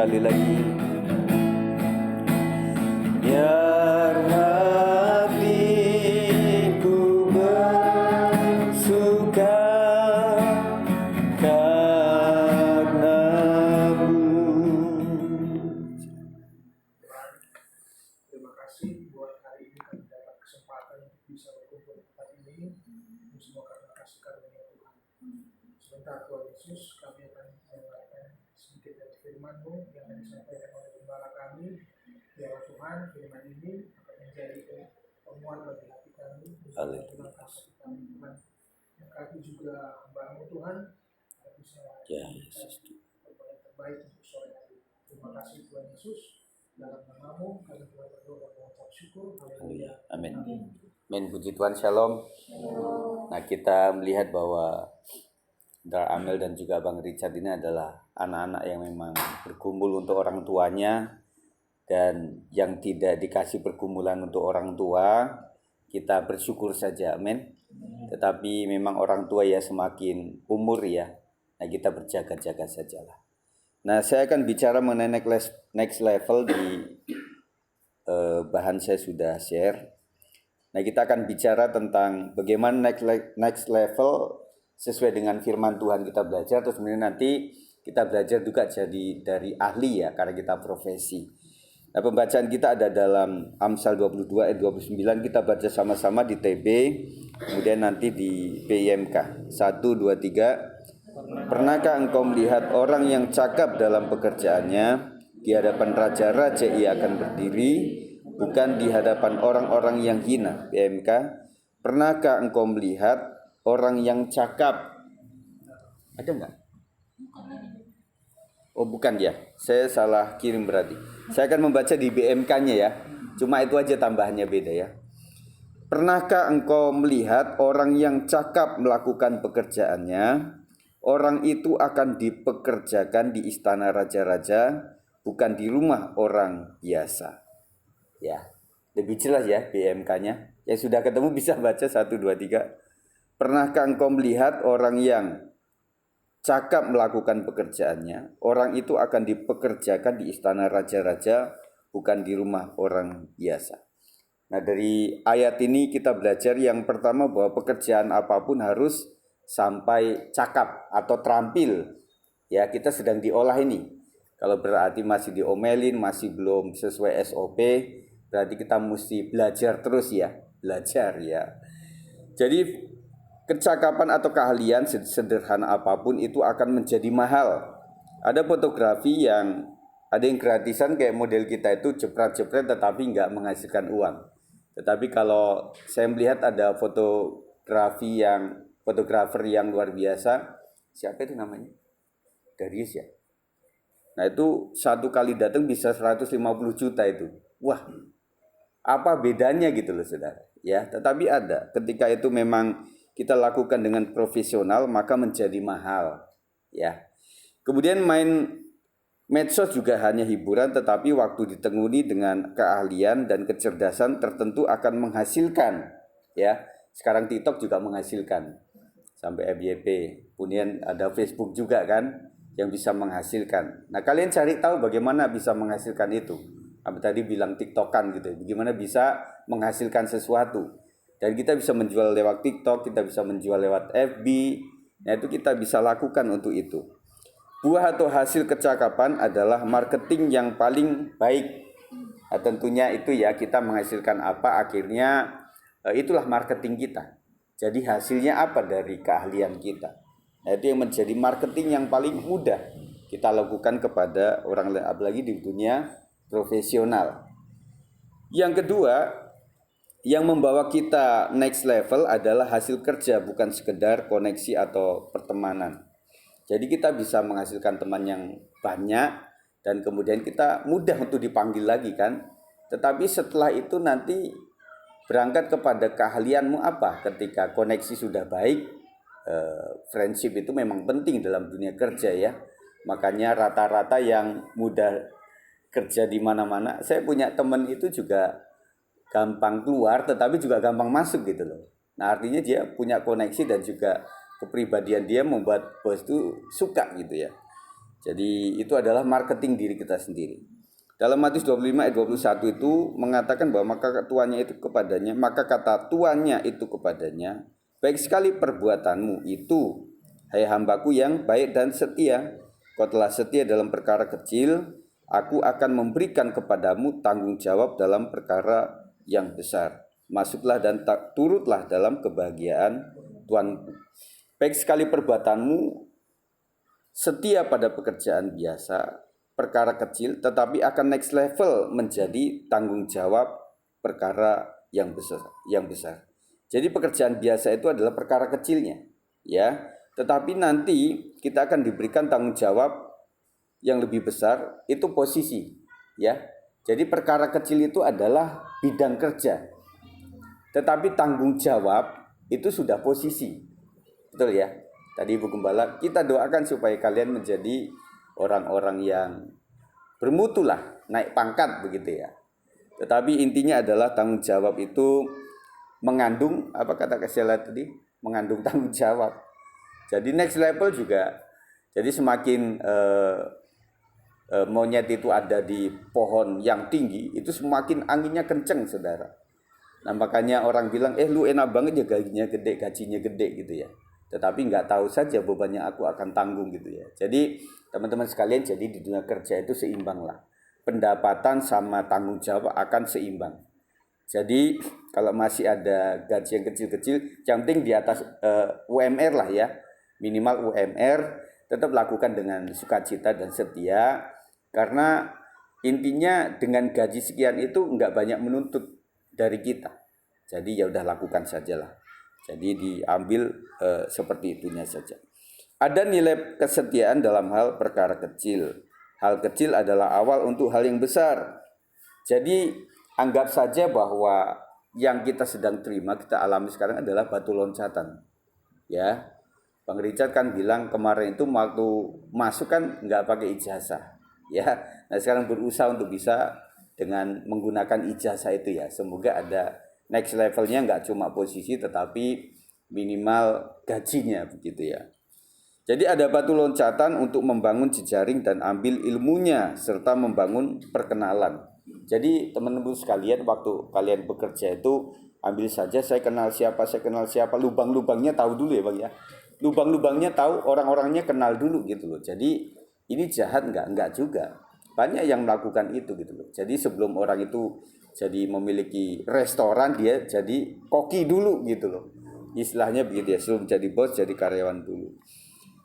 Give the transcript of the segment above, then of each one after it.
sekali lagi. Biar hatiku bersuka karenamu. Terima kasih buat hari ini kami dapat kesempatan untuk bisa berkumpul di tempat ini. Semua karena kasih karunia Tuhan. Sebentar Tuhan Yesus, kami akan mendengarkan sedikit dari firman-Mu yang akan disampaikan oleh gembala kami. Biarlah Tuhan, firman ini akan menjadi temuan bagi hati kami, bagi langkah hati kami Tuhan. Berkati juga hamba-Mu Tuhan, agar bisa memberikan yang terbaik untuk sore hari. Terima kasih Tuhan Yesus. Dalam nama-Mu kami telah berdoa dan mengucap syukur. Haleluya. Amin. Amin. Puji Tuhan, shalom. Nah, kita melihat bahwa Dar Amel dan juga Bang Richard ini adalah anak-anak yang memang berkumpul untuk orang tuanya, dan yang tidak dikasih pergumulan untuk orang tua, kita bersyukur saja, amin. Tetapi memang orang tua ya semakin umur ya, nah kita berjaga-jaga sajalah. Nah, saya akan bicara mengenai next level di bahan saya sudah share. Nah, kita akan bicara tentang bagaimana next level sesuai dengan firman Tuhan kita belajar. Terus kemudian nanti kita belajar juga jadi dari ahli ya, karena kita profesi. Nah, pembacaan kita ada dalam Amsal 22 ayat 29. Kita baca sama-sama di TB, kemudian nanti di PIMK. 1, 2, 3. Pernahkah engkau melihat orang yang cakap dalam pekerjaannya? Di hadapan raja-raja ia akan berdiri, bukan di hadapan orang-orang yang hina. PMK. Pernahkah engkau melihat orang yang cakap? Ada enggak? Oh, bukan ya. Saya salah kirim berarti. Saya akan membaca di BMK-nya ya. Cuma itu aja tambahannya beda ya. Pernahkah engkau melihat orang yang cakap melakukan pekerjaannya? Orang itu akan dipekerjakan di istana raja-raja, bukan di rumah orang biasa. Ya, lebih jelas ya BMK-nya. Yang sudah ketemu bisa baca 1, 2, 3. Pernahkah engkau melihat orang yang cakap melakukan pekerjaannya? Orang itu akan dipekerjakan di istana raja-raja, bukan di rumah orang biasa. Nah, dari ayat ini kita belajar yang pertama bahwa pekerjaan apapun harus sampai cakap atau terampil. Ya, kita sedang diolah ini. Kalau berarti masih diomelin, masih belum sesuai SOP, berarti kita mesti belajar terus ya. Belajar ya. Jadi kecakapan atau keahlian sederhana apapun itu akan menjadi mahal. Ada fotografi yang ada yang gratisan kayak model kita itu jepret-jepret tetapi nggak menghasilkan uang. Tetapi kalau saya melihat ada fotografer yang luar biasa, siapa itu namanya? Darius ya. Nah, itu satu kali datang bisa 150 juta itu. Wah, apa bedanya gitu loh saudara. Ya, tetapi ada. Ketika itu memang kita lakukan dengan profesional, maka menjadi mahal. Ya. Kemudian main medsos juga hanya hiburan, tetapi waktu ditenguni dengan keahlian dan kecerdasan tertentu akan menghasilkan. Ya, sekarang TikTok juga menghasilkan sampai FYP. Kemudian ada Facebook juga kan yang bisa menghasilkan. Nah, kalian cari tahu bagaimana bisa menghasilkan itu. Apa tadi bilang TikTokan gitu. Bagaimana bisa menghasilkan sesuatu. Dan kita bisa menjual lewat TikTok, kita bisa menjual lewat FB. Nah, itu kita bisa lakukan untuk itu. Buah atau hasil kecakapan adalah marketing yang paling baik. Nah, tentunya itu ya, kita menghasilkan apa akhirnya itulah marketing kita. Jadi hasilnya apa dari keahlian kita. Nah, itu yang menjadi marketing yang paling mudah kita lakukan kepada orang lain, apalagi di dunia profesional. Yang kedua, yang membawa kita next level adalah hasil kerja, bukan sekedar koneksi atau pertemanan. Jadi kita bisa menghasilkan teman yang banyak dan kemudian kita mudah untuk dipanggil lagi kan. Tetapi setelah itu nanti berangkat kepada keahlianmu apa. Ketika koneksi sudah baik, friendship itu memang penting dalam dunia kerja ya. Makanya rata-rata yang mudah kerja di mana-mana, saya punya teman itu juga gampang keluar tetapi juga gampang masuk gitu loh. Nah, artinya dia punya koneksi dan juga kepribadian dia membuat bos itu suka gitu ya. Jadi itu adalah marketing diri kita sendiri. Dalam Matius 25 ayat 21 itu mengatakan bahwa maka kata tuannya itu kepadanya, baik sekali perbuatanmu itu, hai hambaku yang baik dan setia. Kau telah setia dalam perkara kecil, aku akan memberikan kepadamu tanggung jawab dalam perkara yang besar. Masuklah dan turutlah dalam kebahagiaan Tuanku. Baik sekali perbuatanmu, setia pada pekerjaan biasa, perkara kecil, tetapi akan next level menjadi tanggung jawab perkara yang besar. Jadi pekerjaan biasa itu adalah perkara kecilnya, ya. Tetapi nanti kita akan diberikan tanggung jawab yang lebih besar, itu posisi, ya. Jadi perkara kecil itu adalah bidang kerja, tetapi tanggung jawab itu sudah posisi, betul ya. Tadi Ibu Gembala, kita doakan supaya kalian menjadi orang-orang yang bermutu lah, naik pangkat begitu ya. Tetapi intinya adalah tanggung jawab itu mengandung, apa kata Kak Sheila tadi? Mengandung tanggung jawab. Jadi next level juga, jadi semakin monyet itu ada di pohon yang tinggi, itu semakin anginnya kenceng, saudara. Nah makanya orang bilang, lu enak banget ya gajinya gede gitu ya. Tetapi nggak tahu saja bebannya aku akan tanggung gitu ya. Jadi teman-teman sekalian, jadi di dunia kerja itu seimbang lah. Pendapatan sama tanggung jawab akan seimbang. Jadi kalau masih ada gaji yang kecil-kecil, yang penting di atas UMR lah ya. Minimal UMR, tetap lakukan dengan sukacita dan setia. Karena intinya dengan gaji sekian itu nggak banyak menuntut dari kita. Jadi ya udah lakukan sajalah. Jadi diambil seperti itunya saja. Ada nilai kesetiaan dalam hal perkara kecil. Hal kecil adalah awal untuk hal yang besar. Jadi anggap saja bahwa yang kita sedang terima, kita alami sekarang adalah batu loncatan. Ya, Bang Richard kan bilang kemarin itu waktu masuk kan nggak pakai ijazah. Ya, nah sekarang berusaha untuk bisa dengan menggunakan ijazah itu ya. Semoga ada next levelnya, nggak cuma posisi tetapi minimal gajinya begitu ya. Jadi ada batu loncatan untuk membangun jejaring dan ambil ilmunya serta membangun perkenalan. Jadi teman-teman sekalian, waktu kalian bekerja itu ambil saja saya kenal siapa, lubang-lubangnya tahu dulu ya Bang ya. Lubang-lubangnya tahu, orang-orangnya kenal dulu gitu loh. Jadi ini jahat enggak juga. Banyak yang melakukan itu gitu loh. Jadi sebelum orang itu jadi memiliki restoran, dia jadi koki dulu gitu loh. Istilahnya begitu ya, sebelum jadi bos jadi karyawan dulu.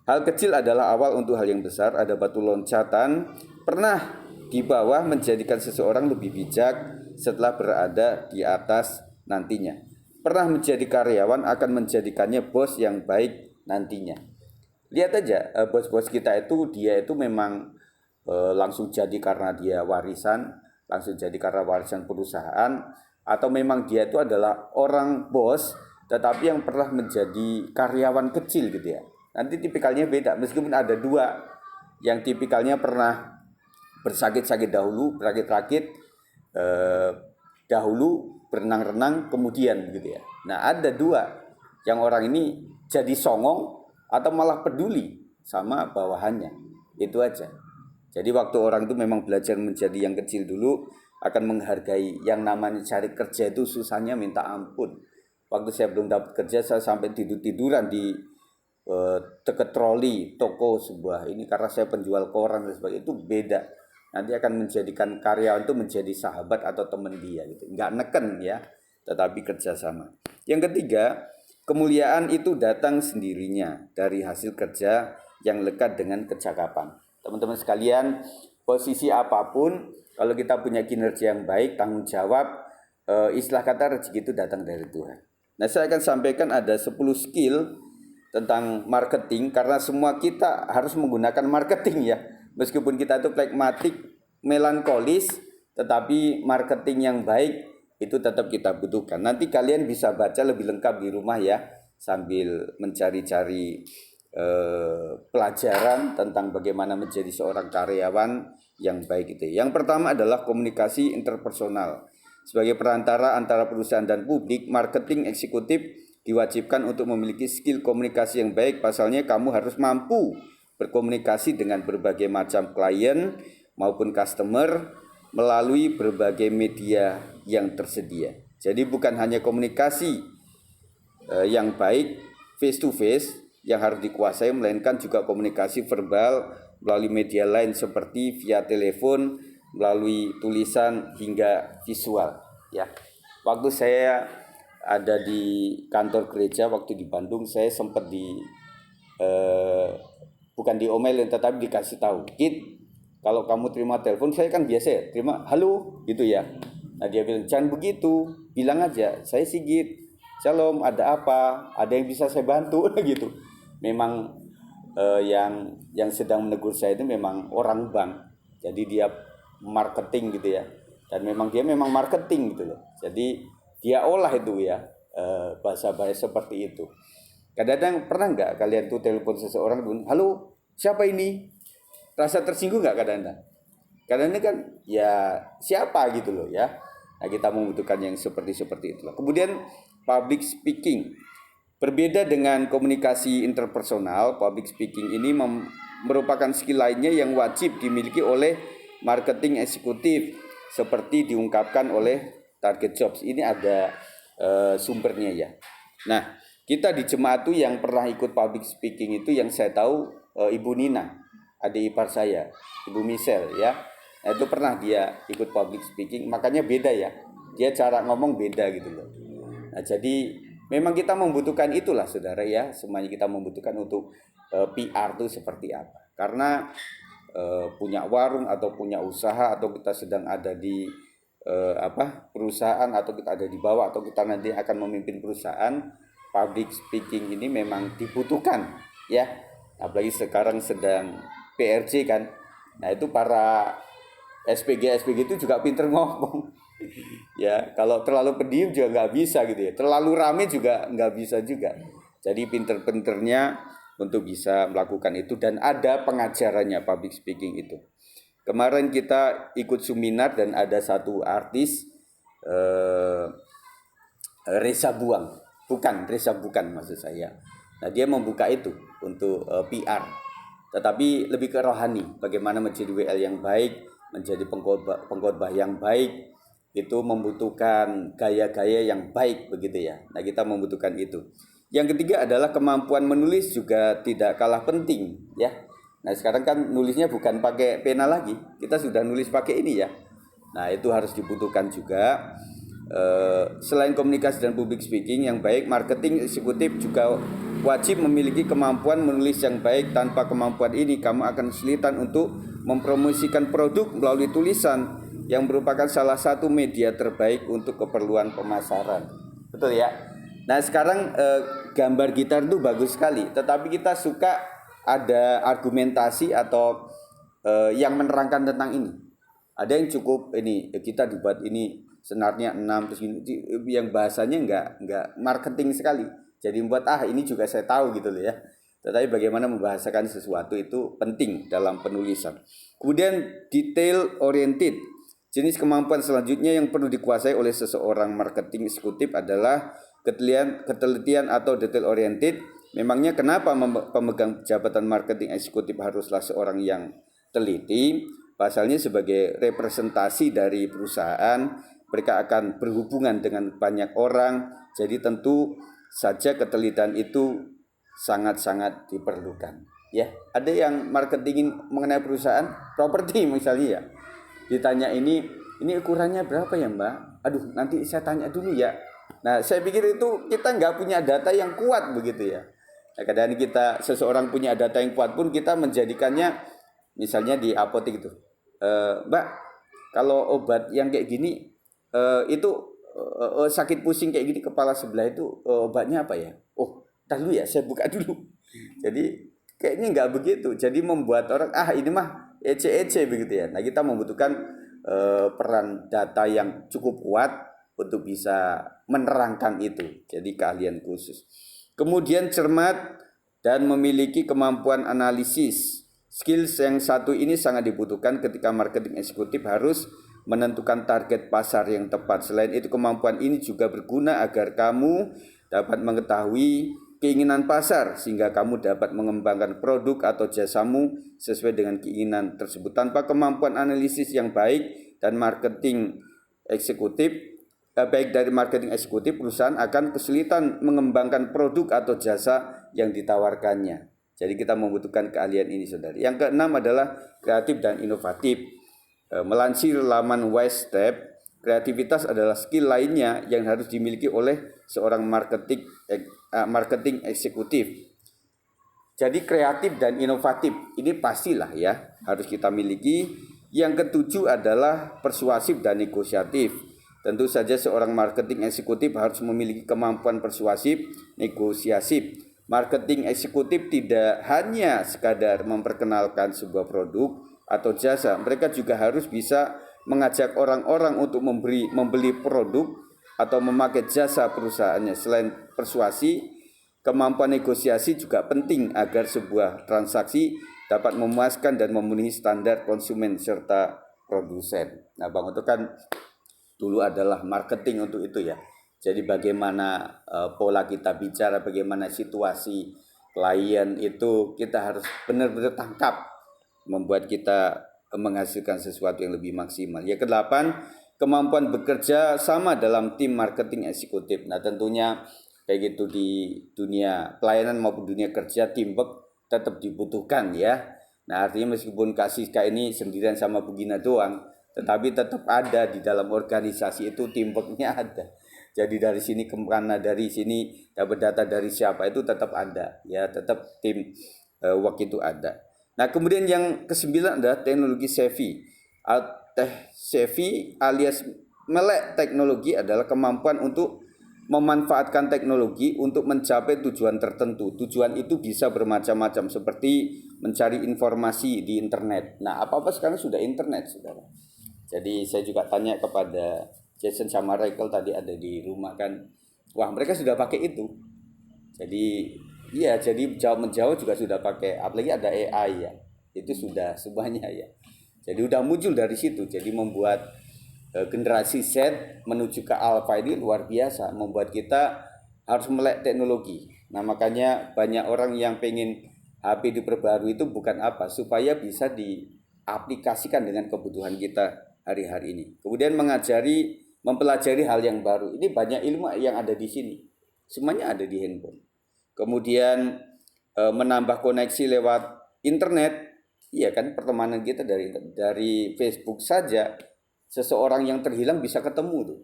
Hal kecil adalah awal untuk hal yang besar. Ada batu loncatan pernah di bawah menjadikan seseorang lebih bijak setelah berada di atas nantinya. Pernah menjadi karyawan akan menjadikannya bos yang baik nantinya. Lihat aja bos-bos kita itu, dia itu memang langsung jadi karena dia warisan, langsung jadi karena warisan perusahaan, atau memang dia itu adalah orang bos tetapi yang pernah menjadi karyawan kecil gitu ya. Nanti tipikalnya beda, meskipun ada dua yang tipikalnya pernah bersakit-sakit dahulu, berakit-rakit dahulu, berenang-renang kemudian gitu ya. Nah ada dua, yang orang ini jadi songong atau malah peduli sama bawahannya, itu aja. Jadi waktu orang itu memang belajar menjadi yang kecil dulu, akan menghargai yang namanya cari kerja itu susahnya minta ampun. Waktu saya belum dapat kerja, saya sampai tiduran di dekat troli toko sebuah ini karena saya penjual koran dan sebagainya. Itu beda. Nanti akan menjadikan karyawan itu menjadi sahabat atau teman dia gitu. Nggak neken ya, tetapi kerjasama. Yang ketiga, kemuliaan itu datang sendirinya dari hasil kerja yang lekat dengan kecakapan. Teman-teman sekalian, posisi apapun, kalau kita punya kinerja yang baik, tanggung jawab, istilah kata rezeki itu datang dari Tuhan. Nah, saya akan sampaikan ada 10 skill tentang marketing, karena semua kita harus menggunakan marketing ya. Meskipun kita itu pragmatik, melankolis, tetapi marketing yang baik itu tetap kita butuhkan. Nanti kalian bisa baca lebih lengkap di rumah ya, sambil mencari-cari pelajaran tentang bagaimana menjadi seorang karyawan yang baik itu. Yang pertama adalah komunikasi interpersonal. Sebagai perantara antara perusahaan dan publik, marketing eksekutif diwajibkan untuk memiliki skill komunikasi yang baik. Pasalnya kamu harus mampu berkomunikasi dengan berbagai macam klien maupun customer melalui berbagai media yang tersedia. Jadi bukan hanya komunikasi yang baik face to face yang harus dikuasai, melainkan juga komunikasi verbal melalui media lain seperti via telepon, melalui tulisan hingga visual. Ya, waktu saya ada di kantor gereja waktu di Bandung, saya sempat bukan diomelin tetapi dikasih tahu, Kit, kalau kamu terima telepon, saya kan biasa ya terima halo gitu ya. Nah dia bilang jangan begitu, bilang aja saya Sigit, Shalom, ada apa, ada yang bisa saya bantu gitu. Memang yang sedang menegur saya itu memang orang bank, jadi dia marketing gitu ya, dan memang dia marketing gitu loh, jadi dia olah itu ya bahasa-bahasa seperti itu. Kadang-kadang pernah nggak kalian tuh telepon seseorang, halo siapa ini, rasa tersinggung nggak kadang-kadang? Kadang-kadang kan ya siapa gitu loh ya. Nah kita membutuhkan yang seperti itulah. Kemudian public speaking. Berbeda dengan komunikasi interpersonal, public speaking ini merupakan skill lainnya yang wajib dimiliki oleh marketing eksekutif seperti diungkapkan oleh Target Jobs. Ini ada sumbernya ya. Nah, kita di jemaat tuh yang pernah ikut public speaking itu yang saya tahu Ibu Nina, adik ipar saya, Ibu Michelle ya. Nah, itu pernah dia ikut public speaking, makanya beda ya. Dia cara ngomong beda gitu loh. Nah, jadi memang kita membutuhkan itulah saudara ya, semuanya kita membutuhkan untuk PR itu seperti apa. Karena punya warung atau punya usaha atau kita sedang ada di perusahaan atau kita ada di bawah atau kita nanti akan memimpin perusahaan, public speaking ini memang dibutuhkan ya. Apalagi sekarang sedang PRJ kan. Nah, itu para SPG itu juga pinter ngomong. Ya, kalau terlalu pendiam juga nggak bisa gitu ya. Terlalu rame juga nggak bisa juga. Jadi pinter-pinternya untuk bisa melakukan itu, dan ada pengajarannya public speaking itu. Kemarin kita ikut seminar dan ada satu artis Reza Bukan maksud saya. Nah dia membuka itu untuk PR, tetapi lebih ke rohani. Bagaimana menjadi WL yang baik, menjadi pengkhotbah yang baik, itu membutuhkan gaya-gaya yang baik begitu ya. Nah kita membutuhkan itu. Yang ketiga adalah kemampuan menulis juga tidak kalah penting ya. Nah sekarang kan nulisnya bukan pakai pena lagi, kita sudah nulis pakai ini ya. Nah itu harus dibutuhkan juga. Selain komunikasi dan public speaking yang baik, marketing eksekutif juga wajib memiliki kemampuan menulis yang baik. Tanpa kemampuan ini kamu akan kesulitan untuk mempromosikan produk melalui tulisan yang merupakan salah satu media terbaik untuk keperluan pemasaran. Betul ya? Nah sekarang gambar gitar itu bagus sekali, tetapi kita suka ada argumentasi atau yang menerangkan tentang ini. Ada yang cukup ini kita dibuat ini senarnya 6 terus ini, yang bahasanya enggak marketing sekali. Jadi membuat ini juga saya tahu gitu loh ya. Tetapi bagaimana membahasakan sesuatu itu penting dalam penulisan. Kemudian detail oriented. Jenis kemampuan selanjutnya yang perlu dikuasai oleh seseorang marketing eksekutif adalah ketelitian atau detail oriented. Memangnya kenapa pemegang jabatan marketing eksekutif haruslah seorang yang teliti? Pasalnya sebagai representasi dari perusahaan, mereka akan berhubungan dengan banyak orang, jadi tentu saja ketelitian itu sangat-sangat diperlukan. Ya, ada yang marketingin mengenai perusahaan properti misalnya ya. Ditanya ini ukurannya berapa ya Mbak? Aduh, nanti saya tanya dulu ya. Nah, saya pikir itu kita nggak punya data yang kuat begitu ya. Nah, kadang kita seseorang punya data yang kuat pun kita menjadikannya misalnya di apotek itu. Mbak, kalau obat yang kayak gini itu sakit pusing kayak gini kepala sebelah itu obatnya apa ya? Oh, tar dulu ya, saya buka dulu. Jadi kayaknya nggak begitu. Jadi membuat orang ini mah ece begitu ya. Nah kita membutuhkan peran data yang cukup kuat untuk bisa menerangkan itu. Jadi keahlian khusus. Kemudian cermat dan memiliki kemampuan analisis. Skills yang satu ini sangat dibutuhkan ketika marketing eksekutif harus menentukan target pasar yang tepat. Selain itu kemampuan ini juga berguna agar kamu dapat mengetahui keinginan pasar sehingga kamu dapat mengembangkan produk atau jasamu sesuai dengan keinginan tersebut. Tanpa kemampuan analisis yang baik dan marketing eksekutif, perusahaan akan kesulitan mengembangkan produk atau jasa yang ditawarkannya. Jadi kita membutuhkan keahlian ini, saudara. Yang keenam adalah kreatif dan inovatif. Melansir laman WiseStep, kreativitas adalah skill lainnya yang harus dimiliki oleh seorang marketing eksekutif. Jadi kreatif dan inovatif ini pastilah ya harus kita miliki. Yang ketujuh adalah persuasif dan negosiatif. Tentu saja seorang marketing eksekutif harus memiliki kemampuan persuasif, negosiasi. Marketing eksekutif tidak hanya sekadar memperkenalkan sebuah produk atau jasa, mereka juga harus bisa mengajak orang-orang untuk membeli produk atau memakai jasa perusahaannya. Selain persuasi, kemampuan negosiasi juga penting agar sebuah transaksi dapat memuaskan dan memenuhi standar konsumen serta produsen. Nah, Bang Oto kan dulu adalah marketing untuk itu ya. Jadi bagaimana pola kita bicara, bagaimana situasi klien itu kita harus benar-benar tangkap, membuat kita menghasilkan sesuatu yang lebih maksimal. Yang kedelapan, kemampuan bekerja sama dalam tim marketing eksekutif. Nah, tentunya baik itu di dunia pelayanan maupun dunia kerja, teamwork tetap dibutuhkan ya. Nah, artinya meskipun Kak Siska ini sendirian sama Bu Gina doang, tetapi tetap ada di dalam organisasi itu teamworknya ada. Jadi dari sini kemana, dari sini dapat data dari siapa itu tetap ada ya, tetap tim work itu ada. Nah, kemudian yang kesembilan adalah teknologi savvy. Savvy alias melek teknologi adalah kemampuan untuk memanfaatkan teknologi untuk mencapai tujuan tertentu. Tujuan itu bisa bermacam-macam seperti mencari informasi di internet. Nah, apa-apa sekarang sudah internet, saudara. Jadi saya juga tanya kepada Jason sama Rachel tadi ada di rumah kan. Wah, mereka sudah pakai itu. Jadi iya, jadi menjawab juga sudah pakai, apalagi ada AI ya. Itu sudah semuanya ya. Jadi udah muncul dari situ. Jadi membuat generasi Z menuju ke Alpha ini luar biasa, membuat kita harus melek teknologi. Nah, makanya banyak orang yang pengen HP diperbarui itu bukan apa, supaya bisa diaplikasikan dengan kebutuhan kita hari-hari ini. Kemudian mempelajari hal yang baru. Ini banyak ilmu yang ada di sini. Semuanya ada di handphone. Kemudian menambah koneksi lewat internet. Iya kan, pertemanan kita dari Facebook saja. Seseorang yang terhilang bisa ketemu tuh.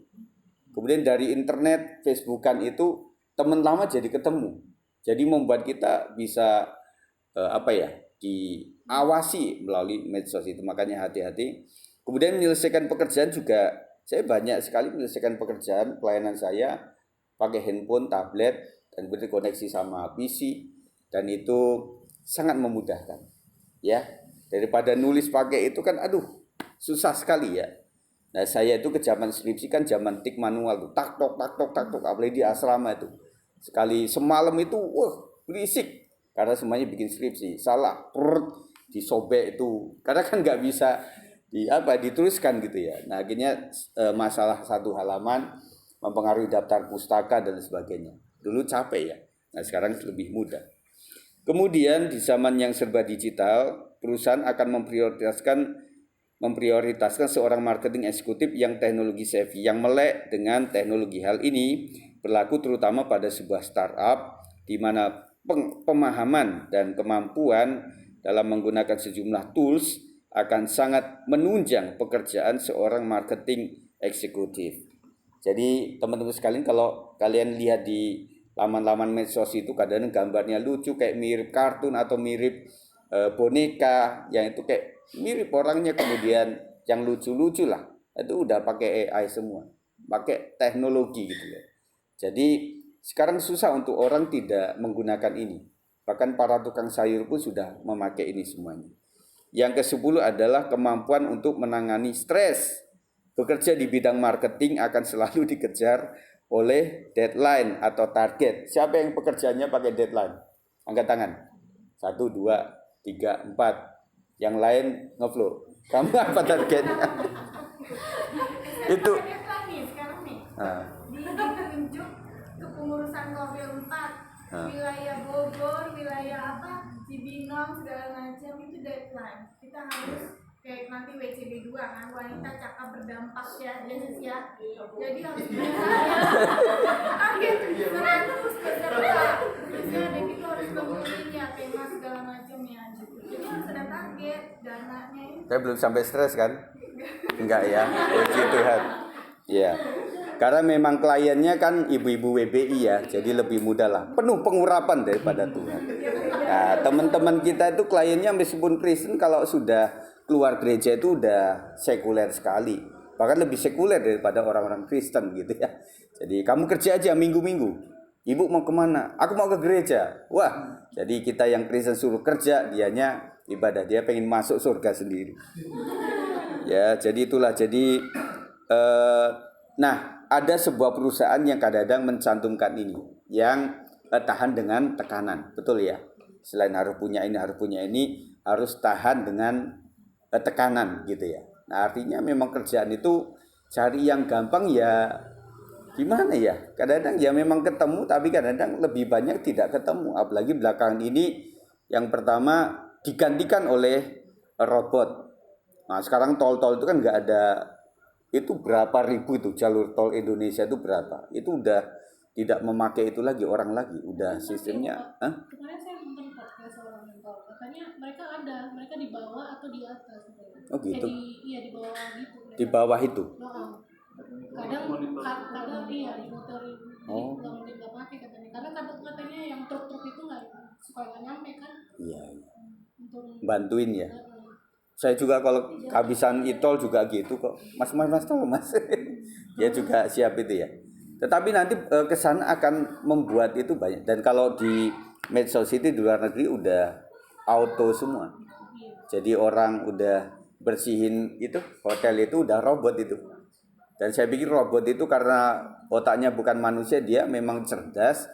Kemudian dari internet, Facebookan itu teman lama jadi ketemu. Jadi membuat kita bisa diawasi melalui medsos itu. Makanya hati-hati. Kemudian menyelesaikan pekerjaan juga. Saya banyak sekali menyelesaikan pekerjaan pelayanan saya pakai handphone, tablet, dan berkoneksi sama PC, dan itu sangat memudahkan. Ya, daripada nulis pakai itu kan susah sekali ya. Nah, saya itu ke zaman skripsi kan zaman tik manual tuh, tak tok apalagi di asrama itu. Sekali semalam itu berisik karena semuanya bikin skripsi. Salah, disobek itu. Karena kan nggak bisa dituliskan gitu ya. Nah, akhirnya masalah satu halaman mempengaruhi daftar pustaka dan sebagainya. Dulu capek ya. Nah, sekarang lebih mudah. Kemudian di zaman yang serba digital, perusahaan akan memprioritaskan seorang marketing eksekutif yang teknologi savvy, yang melek dengan teknologi. Hal ini berlaku terutama pada sebuah startup di mana pemahaman dan kemampuan dalam menggunakan sejumlah tools akan sangat menunjang pekerjaan seorang marketing eksekutif. Jadi teman-teman sekalian, kalau kalian lihat di laman-laman medsos itu kadang gambarnya lucu kayak mirip kartun atau mirip boneka yang itu kayak mirip orangnya, kemudian yang lucu-lucu lah itu udah pakai AI semua, pakai teknologi gitu ya. Jadi sekarang susah untuk orang tidak menggunakan ini. Bahkan para tukang sayur pun sudah memakai ini semuanya. Yang ke-10 adalah kemampuan untuk menangani stres. Bekerja di bidang marketing akan selalu dikejar oleh deadline atau target. Siapa yang pekerjaannya pakai deadline? Angkat tangan. 1, 2, 3, 4. Yang lain ngeflow. Kamu apa targetnya? Itu. Sekarang nih. Ditunjuk kepengurusan Mobil 4. wilayah Bogor, wilayah apa, Cibinong segala macam itu deadline. Kita harus kayak nanti WCB 2 kan, wanita cakap berdampak ya, Yesus ya. Jadi harus target 100 peserta. Terusnya ada gitu harus bangunin ya tema segala macamnya gitu. Jadi harus ada target dananya itu. Saya belum sampai stres kan? Enggak ya, puji Tuhan. Iya. Karena memang kliennya kan ibu-ibu WBI ya, jadi lebih mudah lah. Penuh pengurapan daripada Tuhan. Nah, teman-teman kita itu kliennya meskipun Kristen kalau sudah keluar gereja itu udah sekuler sekali. Bahkan lebih sekuler daripada orang-orang Kristen gitu ya. Jadi kamu kerja aja minggu-minggu. Ibu mau kemana? Aku mau ke gereja. Wah, jadi kita yang Kristen suruh kerja, dianya ibadah. Dia pengen masuk surga sendiri. Ya, jadi itulah. Jadi, nah, ada sebuah perusahaan yang kadang-kadang mencantumkan ini, yang tahan dengan tekanan, betul ya? Selain harus punya ini, harus tahan dengan tekanan, gitu ya. Nah, artinya memang kerjaan itu cari yang gampang ya, gimana ya? Kadang-kadang ya memang ketemu, tapi kadang-kadang lebih banyak tidak ketemu. Apalagi belakangan ini, yang pertama digantikan oleh robot. Nah, sekarang tol-tol itu kan nggak ada, itu berapa ribu itu jalur tol Indonesia itu berapa? Itu udah tidak memakai itu lagi orang lagi, udah sistemnya. Kemarin saya nonton podcast orang tol, katanya mereka di bawah atau di atas. Oh gitu. Iya di bawah gitu. Di bawah itu. Kadang iya di motor itu. Oh. Nggak pakai katanya. Karena katanya yang truk-truk itu nggak suka nggak nyampe kan. Iya. Untuk Bantuin ya. Saya juga kalau kehabisan e-tol juga gitu kok. Mas tolong mas. Dia juga siap itu ya. Tetapi nanti kesana akan membuat itu banyak. Dan kalau di medsos itu di luar negeri udah auto semua. Jadi orang udah bersihin itu hotel itu udah robot itu. Dan saya pikir robot itu karena otaknya bukan manusia, dia memang cerdas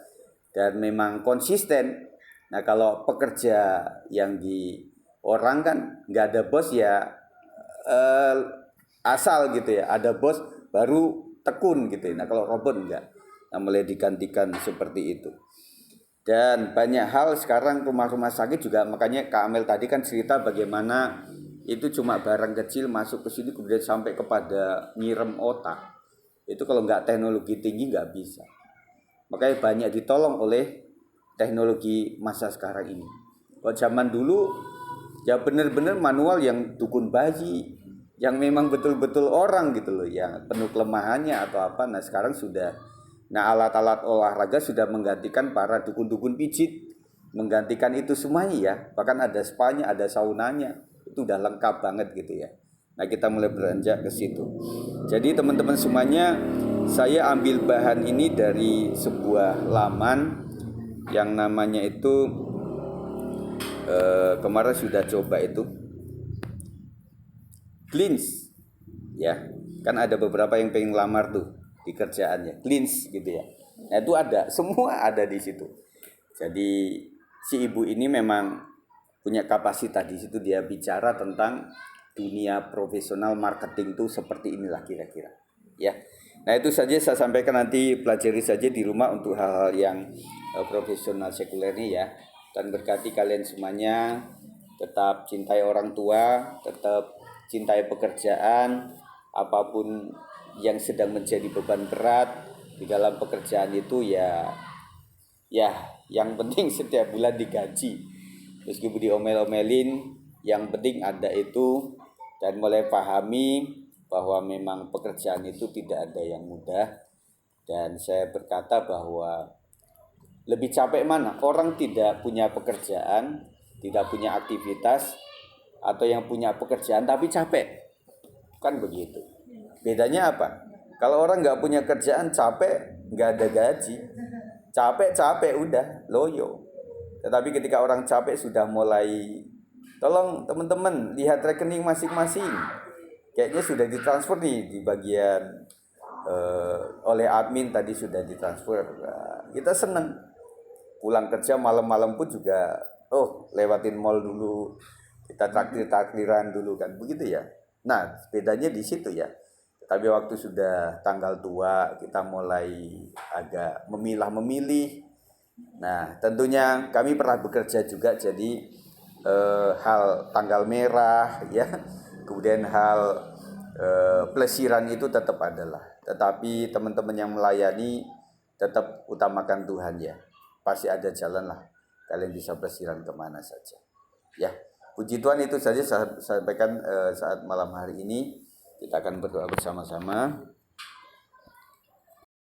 dan memang konsisten. Nah kalau pekerja yang di orang kan nggak ada bos ya asal gitu ya, ada bos baru tekun gitu ya. Nah kalau robot enggak, nah, mulai digantikan seperti itu. Dan banyak hal sekarang rumah-rumah sakit juga, makanya Kak Amel tadi kan cerita bagaimana itu cuma barang kecil masuk ke sini kemudian sampai kepada nyirem otak. Itu kalau nggak teknologi tinggi nggak bisa. Makanya banyak ditolong oleh teknologi masa sekarang ini. Kalau zaman dulu ya benar-benar manual yang dukun bayi, yang memang betul-betul orang gitu loh, yang penuh kelemahannya atau apa. Nah sekarang sudah, nah alat-alat olahraga sudah menggantikan para dukun-dukun pijit, menggantikan itu semuanya ya. Bahkan ada spanya, ada saunanya, itu udah lengkap banget gitu ya. Nah kita mulai beranjak ke situ. Jadi teman-teman semuanya, saya ambil bahan ini dari sebuah laman yang namanya itu kemarin sudah coba itu Glints ya, kan ada beberapa yang pengen lamar tuh di kerjaannya Glints gitu ya. Nah itu ada, semua ada di situ. Jadi si ibu ini memang punya kapasitas di situ, dia bicara tentang dunia profesional marketing tuh seperti inilah kira-kira ya. Nah itu saja saya sampaikan, nanti pelajari saja di rumah untuk hal-hal yang profesional sekuler ini ya. Dan berkati kalian semuanya, tetap cintai orang tua, tetap cintai pekerjaan, apapun yang sedang menjadi beban berat di dalam pekerjaan itu ya yang penting setiap bulan digaji. Meskipun diomel-omelin, yang penting ada itu, dan mulai pahami bahwa memang pekerjaan itu tidak ada yang mudah. Dan saya berkata bahwa lebih capek mana? Orang tidak punya pekerjaan, tidak punya aktivitas, atau yang punya pekerjaan tapi capek. Kan begitu. Bedanya apa? Kalau orang nggak punya kerjaan, capek, nggak ada gaji. Capek udah, loyo. Tetapi ketika orang capek sudah mulai, tolong teman-teman lihat rekening masing-masing. Kayaknya sudah ditransfer nih di bagian oleh admin tadi sudah ditransfer. Nah, kita seneng. Pulang kerja malam-malam pun juga lewatin mall dulu, kita takdiran dulu kan begitu ya. Nah bedanya di situ ya. Tapi waktu sudah tanggal tua kita mulai agak memilih Nah, tentunya kami pernah bekerja juga, jadi hal tanggal merah ya, kemudian hal pelesiran itu tetap adalah. Tetapi teman-teman yang melayani tetap utamakan Tuhan ya. Pasti ada jalan lah. Kalian bisa pelesiran kemana saja. Ya, puji Tuhan, itu saja saya sampaikan saat malam hari ini. Kita akan berdoa bersama-sama.